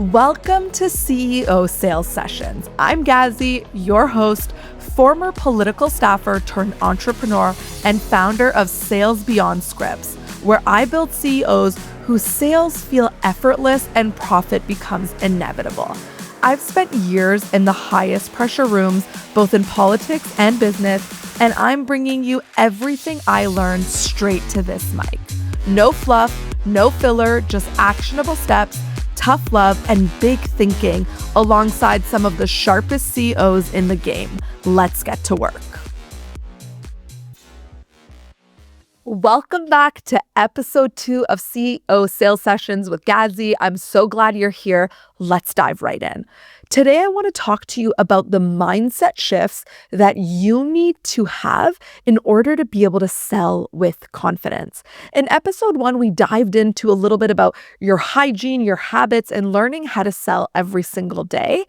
Welcome to CEO Sales Sessions. I'm Gazi, your host, former political staffer turned entrepreneur and founder of Sales Beyond Scripts, where I build CEOs whose sales feel effortless and profit becomes inevitable. I've spent years in the highest pressure rooms, both in politics and business, and I'm bringing you everything I learned straight to this mic. No fluff, no filler, just actionable steps, tough love, and big thinking alongside some of the sharpest CEOs in the game. Let's get to work. Welcome back to episode 2 of CEO Sales Sessions with Gazi. I'm so glad you're here. Let's dive right in. Today, I want to talk to you about the mindset shifts that you need to have in order to be able to sell with confidence. In episode 1, we dived into a little bit about your hygiene, your habits, and learning how to sell every single day.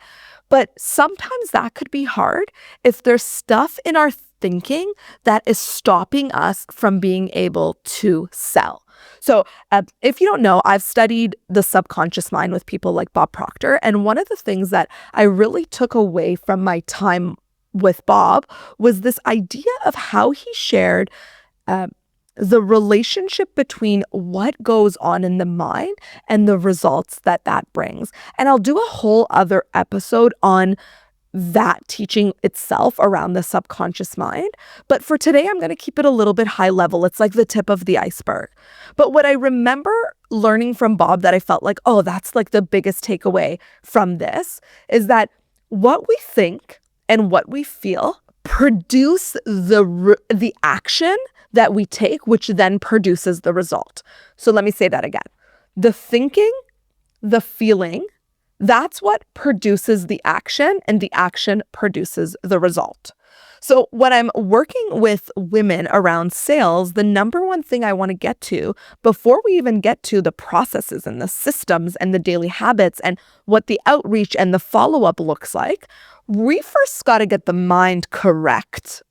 But sometimes that could be hard if there's stuff in our thinking that is stopping us from being able to sell. So if you don't know, I've studied the subconscious mind with people like Bob Proctor. And one of the things that I really took away from my time with Bob was this idea of how he shared the relationship between what goes on in the mind and the results that brings. And I'll do a whole other episode on that teaching itself around the subconscious mind. But for today, I'm going to keep it a little bit high level. It's like the tip of the iceberg. But what I remember learning from Bob that I felt like, oh, that's like the biggest takeaway from this is that what we think and what we feel produce the action that we take, which then produces the result. So let me say that again. The thinking, the feeling, that's what produces the action, and the action produces the result. So when I'm working with women around sales, the number one thing I want to get to before we even get to the processes and the systems and the daily habits and what the outreach and the follow-up looks like, we first got to get the mind correct.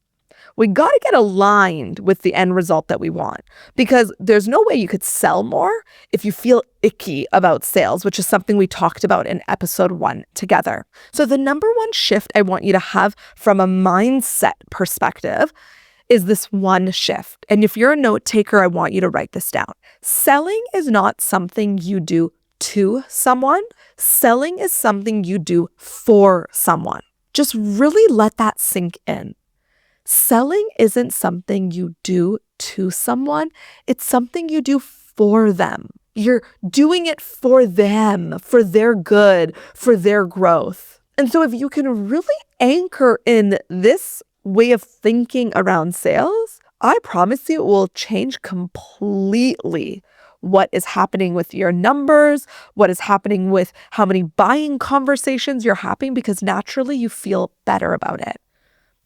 We got to get aligned with the end result that we want, because there's no way you could sell more if you feel icky about sales, which is something we talked about in episode 1 together. So the number one shift I want you to have from a mindset perspective is this one shift. And if you're a note taker, I want you to write this down. Selling is not something you do to someone. Selling is something you do for someone. Just really let that sink in. Selling isn't something you do to someone. It's something you do for them. You're doing it for them, for their good, for their growth. And so if you can really anchor in this way of thinking around sales, I promise you it will change completely what is happening with your numbers, what is happening with how many buying conversations you're having, because naturally you feel better about it.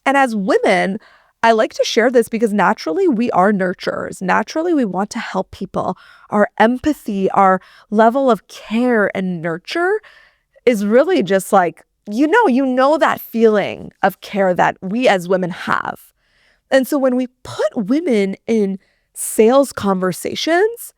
And as women, I like to share this because naturally we are nurturers. Naturally, we want to help people. Our empathy, our level of care and nurture is really just like, you know that feeling of care that we as women have. And so when we put women in sales conversations,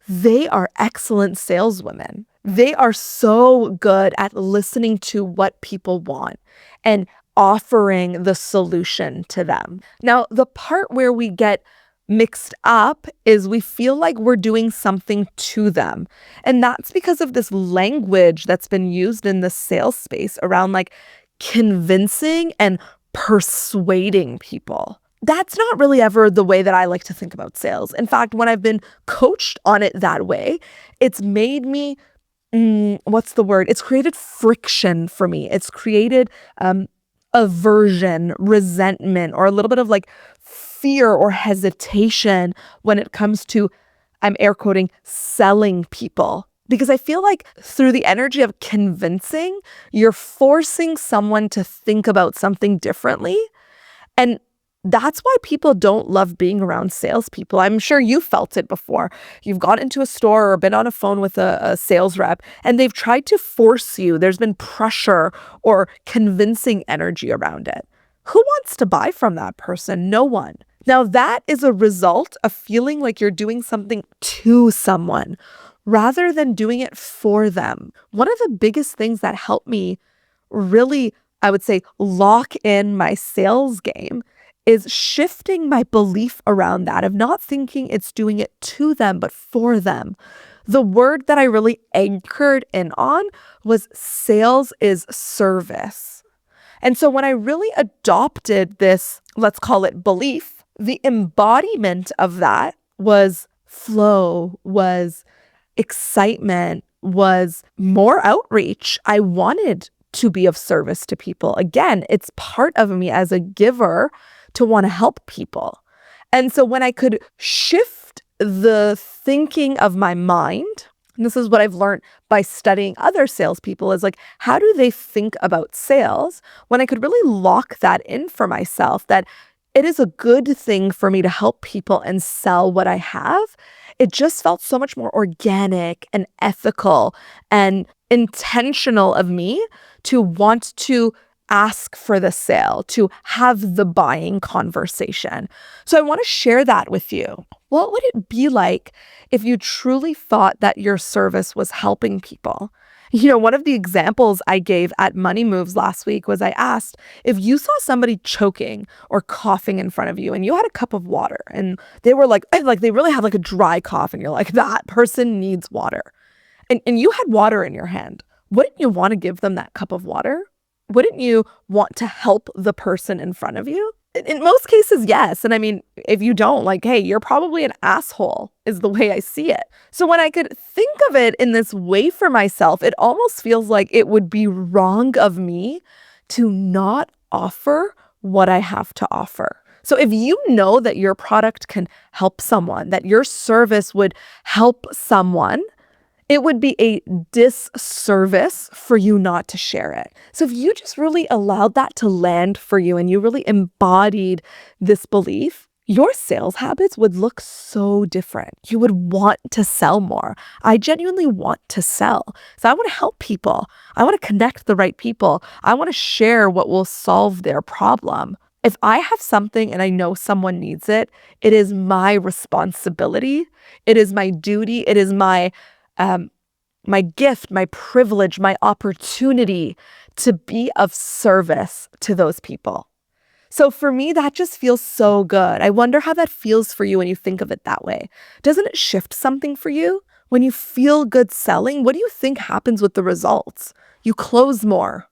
they are excellent saleswomen. They are so good at listening to what people want and offering the solution to them. Now, the part where we get mixed up is we feel like we're doing something to them. And that's because of this language that's been used in the sales space around like convincing and persuading people. That's not really ever the way that I like to think about sales. In fact, when I've been coached on it that way, it's made me, It's created friction for me. It's created aversion, resentment, or a little bit of like fear or hesitation when it comes to, I'm air quoting, selling people. Because I feel like through the energy of convincing, you're forcing someone to think about something differently. And that's why people don't love being around salespeople. I'm sure you felt it before. You've gone into a store or been on a phone with a sales rep and they've tried to force you. There's been pressure or convincing energy around it. Who wants to buy from that person? No one. Now that is a result of feeling like you're doing something to someone rather than doing it for them. One of the biggest things that helped me really, I would say, lock in my sales game is shifting my belief around that, of not thinking it's doing it to them, but for them. The word that I really anchored in on was sales is service. And so when I really adopted this, let's call it belief, the embodiment of that was flow, was excitement, was more outreach. I wanted to be of service to people. Again, it's part of me as a giver to want to help people. And so when I could shift the thinking of my mind, and this is what I've learned by studying other salespeople, is like, how do they think about sales? When I could really lock that in for myself, that it is a good thing for me to help people and sell what I have, it just felt so much more organic and ethical and intentional of me to want to ask for the sale, to have the buying conversation. So I want to share that with you. What would it be like if you truly thought that your service was helping people? One of the examples I gave at Money Moves last week was I asked if you saw somebody choking or coughing in front of you and you had a cup of water and they were like they really had like a dry cough and you're like, that person needs water. And you had water in your hand. Wouldn't you want to give them that cup of water? Wouldn't you want to help the person in front of you? In most cases, yes. And I mean, if you don't, like, hey, you're probably an asshole is the way I see it. So when I could think of it in this way for myself, it almost feels like it would be wrong of me to not offer what I have to offer. So if you know that your product can help someone, that your service would help someone, it would be a disservice for you not to share it. So if you just really allowed that to land for you and you really embodied this belief, your sales habits would look so different. You would want to sell more. I genuinely want to sell. So I want to help people. I want to connect the right people. I want to share what will solve their problem. If I have something and I know someone needs it, it is my responsibility. It is my duty. It is my gift, my privilege, my opportunity to be of service to those people. So for me, that just feels so good. I wonder how that feels for you when you think of it that way. Doesn't it shift something for you? When you feel good selling, what do you think happens with the results? You close more.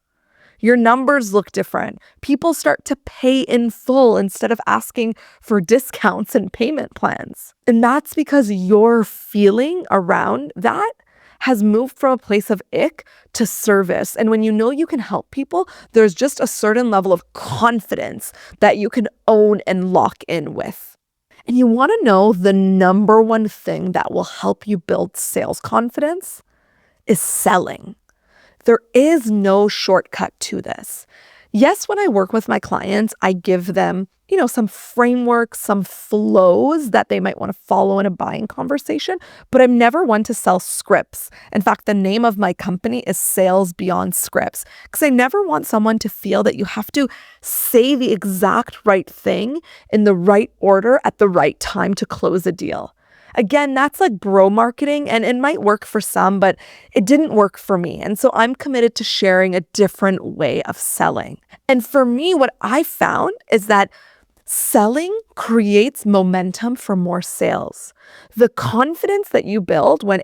Your numbers look different. People start to pay in full instead of asking for discounts and payment plans. And that's because your feeling around that has moved from a place of ick to service. And when you know you can help people, there's just a certain level of confidence that you can own and lock in with. And you want to know the number one thing that will help you build sales confidence is selling. There is no shortcut to this. Yes, when I work with my clients, I give them, some frameworks, some flows that they might want to follow in a buying conversation, but I'm never one to sell scripts. In fact, the name of my company is Sales Beyond Scripts, because I never want someone to feel that you have to say the exact right thing in the right order at the right time to close a deal. Again, that's like bro marketing, and it might work for some, but it didn't work for me. And so I'm committed to sharing a different way of selling. And for me, what I found is that selling creates momentum for more sales. The confidence that you build when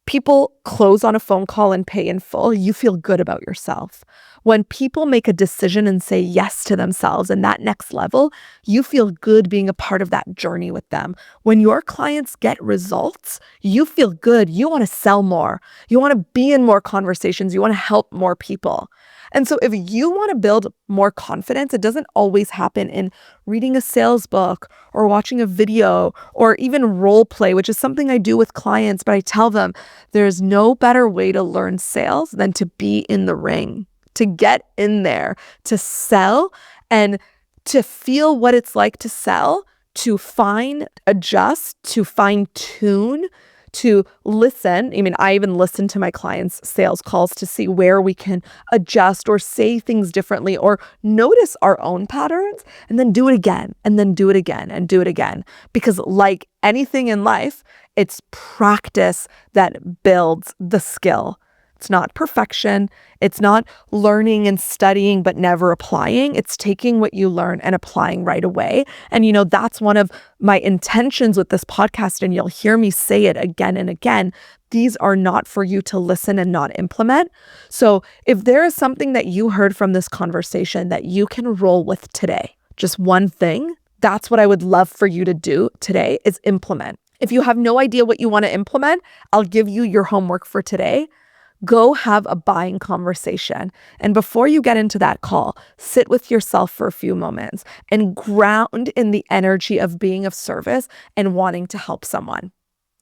people close on a phone call and pay in full, you feel good about yourself. When people make a decision and say yes to themselves and that next level, you feel good being a part of that journey with them. When your clients get results, you feel good. You want to sell more. You want to be in more conversations. You want to help more people. And so if you want to build more confidence, it doesn't always happen in reading a sales book or watching a video or even role play, which is something I do with clients, but I tell them there's no better way to learn sales than to be in the ring, to get in there, to sell and to feel what it's like to sell, to adjust, to fine tune, to listen. I mean, I even listen to my clients' sales calls to see where we can adjust or say things differently or notice our own patterns and then do it again and then do it again and do it again. Because like anything in life, It's practice that builds the skill. It's not perfection. It's not learning and studying but never applying. It's taking what you learn and applying right away. And that's one of my intentions with this podcast, and you'll hear me say it again and again. These are not for you to listen and not implement. So if there is something that you heard from this conversation that you can roll with today, just one thing, that's what I would love for you to do today is implement. If you have no idea what you want to implement, I'll give you your homework for today. Go have a buying conversation. And before you get into that call, sit with yourself for a few moments and ground in the energy of being of service and wanting to help someone.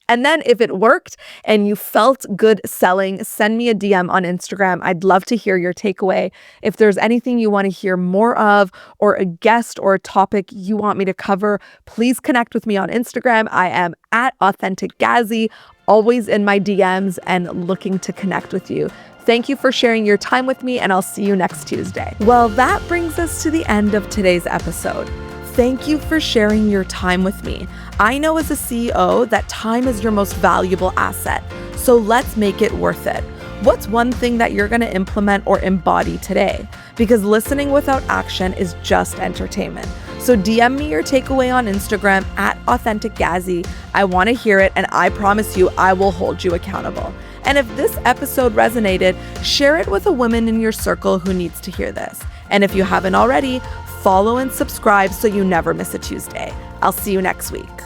And then if it worked and you felt good selling, send me a DM on Instagram. I'd love to hear your takeaway. If there's anything you want to hear more of, or a guest or a topic you want me to cover, please connect with me on Instagram. I am at AuthenticGazi, always in my DMs and looking to connect with you. Thank you for sharing your time with me, and I'll see you next Tuesday. Well, that brings us to the end of today's episode. Thank you for sharing your time with me. I know as a CEO that time is your most valuable asset, so let's make it worth it. What's one thing that you're going to implement or embody today? Because listening without action is just entertainment. So DM me your takeaway on Instagram at AuthenticGazi. I want to hear it, and I promise you I will hold you accountable. And if this episode resonated, share it with a woman in your circle who needs to hear this. And if you haven't already, follow and subscribe so you never miss a Tuesday. I'll see you next week.